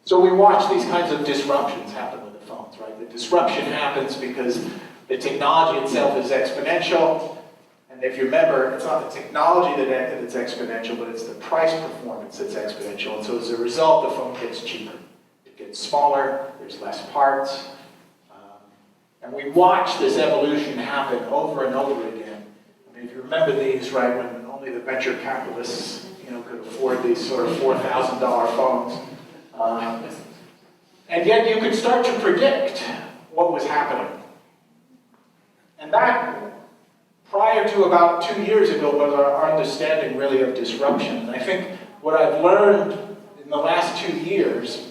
So we watch these kinds of disruptions happen with the phones, right? The disruption happens because the technology itself is exponential. And if you remember, it's not the technology that's exponential, but it's the price performance that's exponential. And so as a result, the phone gets cheaper. It gets smaller, there's less parts. And we watch this evolution happen over and over again. I mean, if you remember these, right, when only the venture capitalists, could afford these sort of $4,000 phones. And yet you could start to predict what was happening. And that, prior to about 2 years ago, was our understanding really of disruption. And I think what I've learned in the last 2 years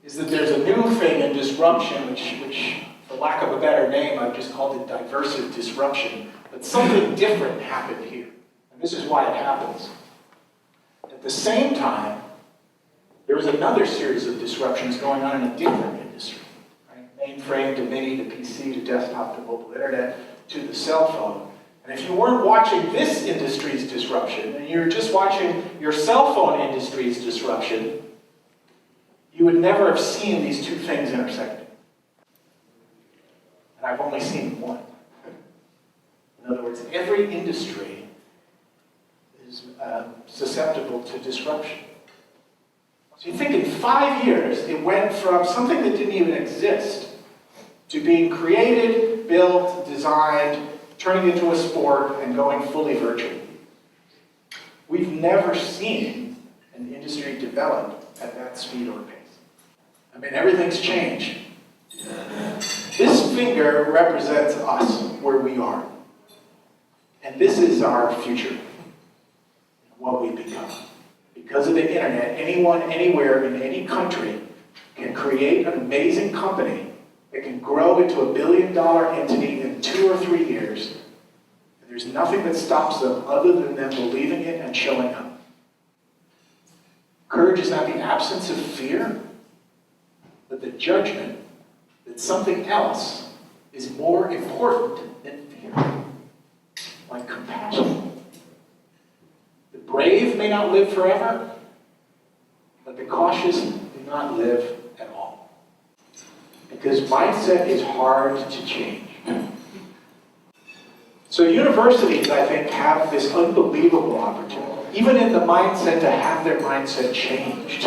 is that there's a new thing in disruption, which for lack of a better name, I've just called it diversive disruption. But something different happened here. And this is why it happens. At the same time, there was another series of disruptions going on in a different industry. Right? Mainframe to mini to PC to desktop to mobile internet to the cell phone. And if you weren't watching this industry's disruption, and you're just watching your cell phone industry's disruption, you would never have seen these two things intersecting. And I've only seen one. In other words, every industry is susceptible to disruption. So you think in 5 years, it went from something that didn't even exist to being created, built, designed, turning into a sport, and going fully virtual. We've never seen an industry develop at that speed or pace. I mean, everything's changed. This finger represents us, where we are. And this is our future, what we become. Because of the internet, anyone, anywhere, in any country can create an amazing company that can grow into a billion-dollar entity in 2 or 3 years. And there's nothing that stops them other than them believing it and showing up. Courage is not the absence of fear, but the judgment that something else is more important than fear. Like compassion. The brave may not live forever, but the cautious do not live at all. Because mindset is hard to change. So universities, I think, have this unbelievable opportunity, even in the mindset, to have their mindset changed.